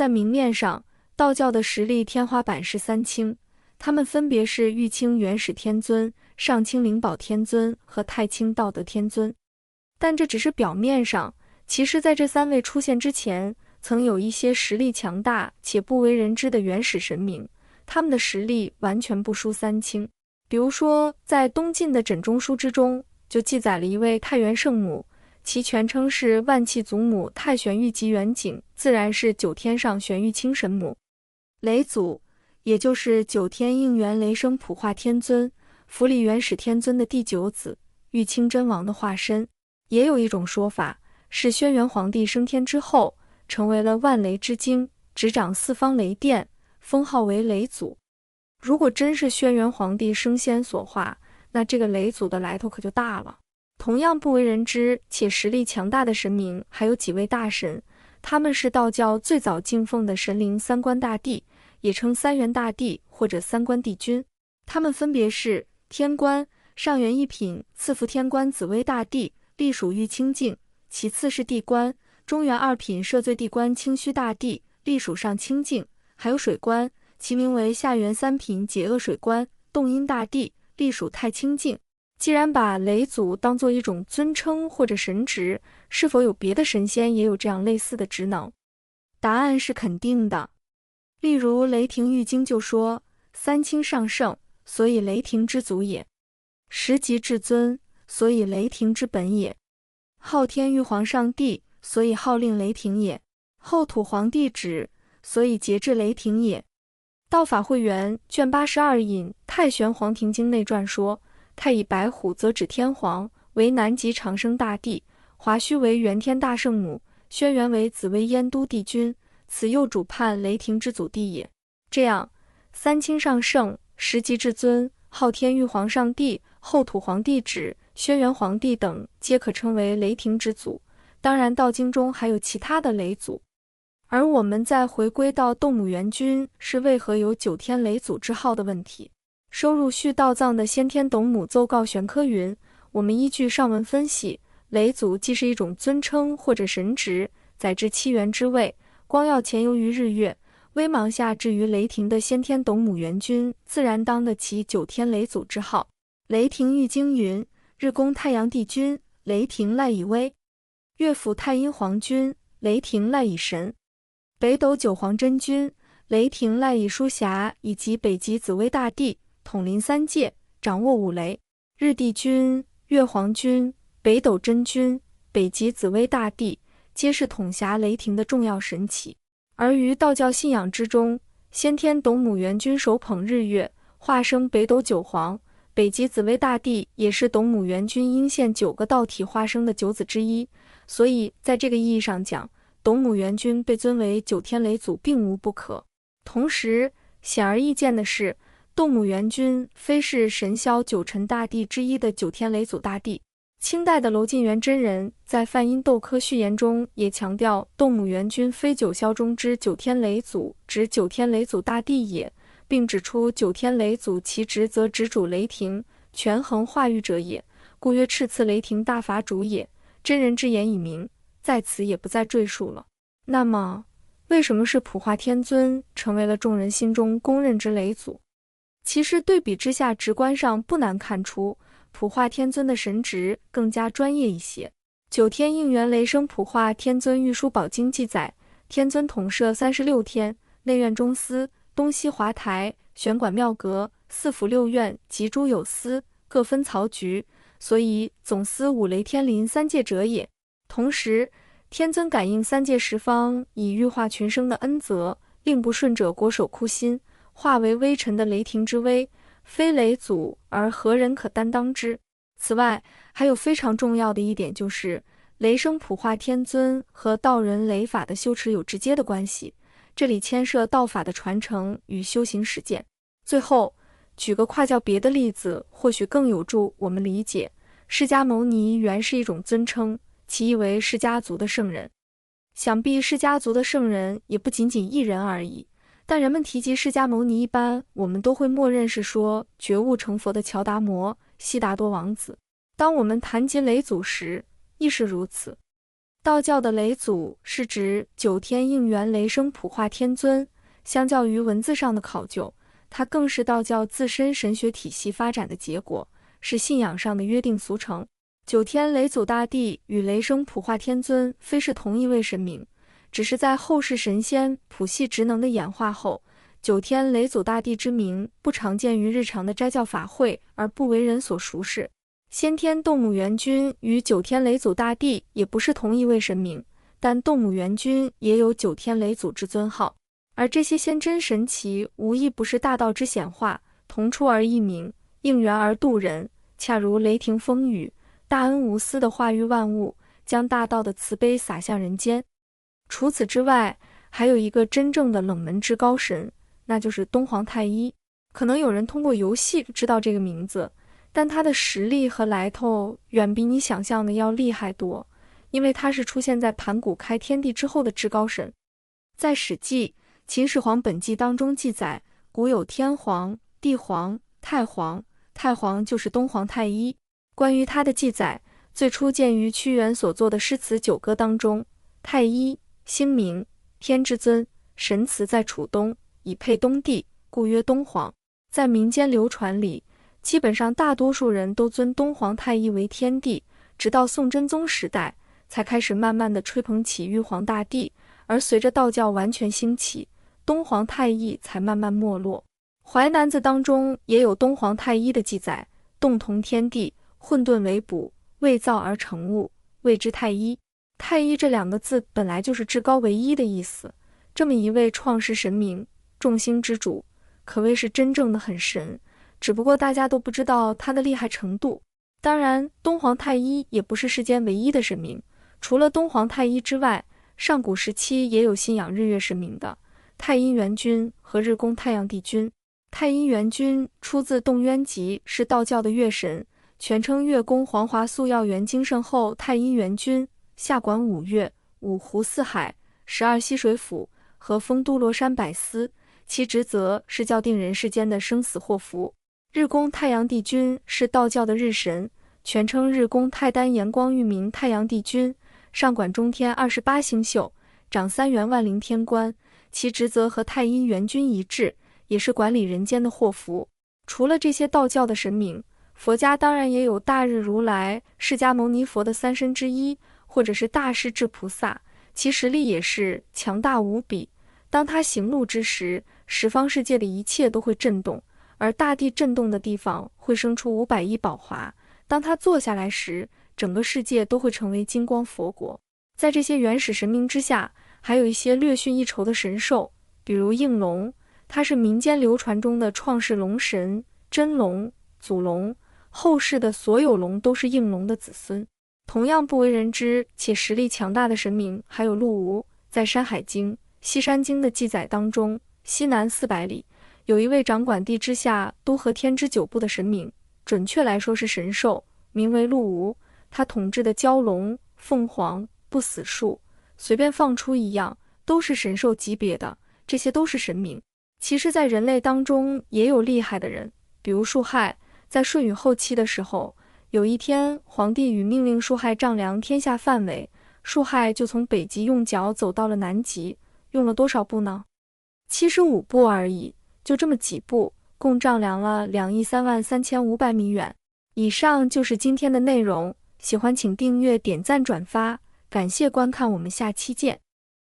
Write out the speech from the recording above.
在明面上，道教的实力天花板是三清，他们分别是玉清元始天尊、上清灵宝天尊和太清道德天尊。但这只是表面上，其实在这三位出现之前，曾有一些实力强大且不为人知的原始神明，他们的实力完全不输三清。比如说，在东晋的枕中书之中，就记载了一位太元圣母，其全称是万气祖母太玄玉极元景，自然是九天上玄玉清神母。雷祖，也就是九天应元雷声普化天尊、伏礼元始天尊的第九子，玉清真王的化身。也有一种说法，是轩辕皇帝升天之后，成为了万雷之精，执掌四方雷电，封号为雷祖。如果真是轩辕皇帝升仙所化，那这个雷祖的来头可就大了。同样不为人知且实力强大的神明还有几位大神，他们是道教最早敬奉的神灵三官大帝，也称三元大帝或者三官帝君。他们分别是天官上元一品赐福天官紫微大帝，隶属玉清境；其次是地官中元二品赦罪地官清虚大帝，隶属上清境；还有水官，其名为下元三品解厄水官洞阴大帝，隶属太清境。既然把雷祖当作一种尊称或者神职，是否有别的神仙也有这样类似的职能？答案是肯定的。例如雷霆玉经就说，三清上圣，所以雷霆之祖也；十级至尊，所以雷霆之本也；昊天玉皇上帝，所以号令雷霆也；后土皇帝旨，所以节制雷霆也。道法会元卷82引太玄黄庭经内传说，太乙白虎则指天皇，为南极长生大帝；华胥为元天大圣母；轩辕为紫微燕都帝君，此又主判雷霆之祖帝也。这样，三清上圣、十级至尊、昊天玉皇上帝、后土皇帝旨、轩辕皇帝等皆可称为雷霆之祖。当然道经中还有其他的雷祖。而我们再回归到斗母元君是为何有九天雷祖之号的问题，收入续道藏的先天斗母奏告玄科云，我们依据上文分析，雷祖既是一种尊称或者神职，载至七元之位，光耀前游于日月，威芒下至于雷霆的先天斗母元君，自然当得起九天雷祖之号。雷霆玉经云，日宫太阳帝君，雷霆赖以威；月府太阴皇君，雷霆赖以神；北斗九皇真君，雷霆赖以书匣，以及北极紫微大帝，统临三界，掌握五雷；日帝君、月皇君、北斗真君、北极紫微大帝，皆是统辖雷霆的重要神祇。而于道教信仰之中，先天斗母元君手捧日月，化生北斗九皇；北极紫微大帝也是斗母元君应现9个道体化生的九子之一，所以在这个意义上讲，斗母元君被尊为九天雷祖并无不可。同时，显而易见的是，斗母元君非是神霄九辰大帝之一的九天雷祖大帝。清代的娄晋元真人在《梵音斗科序言》中也强调，斗母元君非九霄中之九天雷祖，指九天雷祖大帝也，并指出九天雷祖其职责只主雷霆，权衡化育者也，故曰敕赐雷霆大法主也。真人之言已明，在此也不再赘述了。那么，为什么是普化天尊成为了众人心中公认之雷祖？其实对比之下，直观上不难看出，普化天尊的神职更加专业一些。九天应元雷声普化天尊玉书宝经记载，天尊统摄36天，内院中司、东西华台、玄管庙阁、四府六院及诸有司，各分曹局，所以总司五雷天临三界者也。同时，天尊感应三界十方以欲化群生的恩泽，令不顺者国手枯心，化为微尘的雷霆之威，非雷祖而何人可担当之？此外，还有非常重要的一点，就是雷声普化天尊和道人雷法的修持有直接的关系，这里牵涉道法的传承与修行实践。最后，举个跨教别的例子，或许更有助我们理解，释迦牟尼原是一种尊称，其意为释迦族的圣人。想必释迦族的圣人也不仅仅一人而已，但人们提及释迦牟尼，一般我们都会默认是说觉悟成佛的乔达摩、悉达多王子。当我们谈及雷祖时，亦是如此。道教的雷祖是指九天应元雷声普化天尊，相较于文字上的考究，它更是道教自身神学体系发展的结果，是信仰上的约定俗成。九天雷祖大帝与雷声普化天尊非是同一位神明，只是在后世神仙谱系职能的演化后，九天雷祖大帝之名不常见于日常的斋教法会，而不为人所熟识。先天斗母元君与九天雷祖大帝也不是同一位神明，但斗母元君也有九天雷祖之尊号。而这些仙真神奇无一不是大道之显化，同出而异名，应缘而度人，恰如雷霆风雨，大恩无私地化育万物，将大道的慈悲洒向人间。除此之外，还有一个真正的冷门之高神，那就是东皇太一。可能有人通过游戏知道这个名字，但他的实力和来头远比你想象的要厉害多，因为他是出现在盘古开天地之后的至高神。在《史记·秦始皇本纪》当中记载，古有天皇、地皇、太皇，太皇就是东皇太一。关于他的记载，最初见于屈原所作的诗词九歌当中。太一，姓名，天之尊，神祠在楚东，以配东帝，故曰东皇。在民间流传里，基本上大多数人都尊东皇太一为天帝，直到宋真宗时代，才开始慢慢的吹捧起玉皇大帝，而随着道教完全兴起，东皇太一才慢慢没落。淮南子当中也有东皇太一的记载，动同天地，混沌为补，未造而成物，谓之太一。太一这两个字本来就是至高唯一的意思，这么一位创世神明，众星之主，可谓是真正的很神，只不过大家都不知道他的厉害程度。当然，东皇太一也不是世间唯一的神明，除了东皇太一之外，上古时期也有信仰日月神明的太阴元君和日宫太阳帝君。太阴元君出自《洞渊集》，是道教的月神，全称月宫黄华素耀元精圣后太阴元君，下管五岳、五湖四海、12溪水府和丰都罗山百司，其职责是校定人世间的生死祸福。日宫太阳帝君是道教的日神，全称日宫太丹炎光玉明太阳帝君，上管中天28星宿，掌3元万灵天官，其职责和太阴元君一致，也是管理人间的祸福。除了这些道教的神明，佛家当然也有大日如来、释迦牟尼佛的三身之一，或者是大势至菩萨，其实力也是强大无比。当他行路之时，十方世界的一切都会震动，而大地震动的地方会生出500亿宝华。当他坐下来时，整个世界都会成为金光佛国。在这些原始神明之下，还有一些略逊一筹的神兽，比如应龙，他是民间流传中的创世龙神，真龙、祖龙，后世的所有龙都是应龙的子孙。同样不为人知且实力强大的神明还有陆吴。在《山海经·西山经》的记载当中，西南400里有一位掌管地之下都和天之9部的神明，准确来说是神兽，名为陆吴。他统治的蛟龙、凤凰、不死树，随便放出一样都是神兽级别的，这些都是神明。其实在人类当中也有厉害的人，比如树亥。在舜禹后期的时候，有一天皇帝禹命令树亥丈量天下范围，树亥就从北极用脚走到了南极，用了多少步呢？75步而已，就这么几步，共丈量了2亿3万3500米远。以上就是今天的内容，喜欢请订阅、点赞、转发，感谢观看，我们下期见。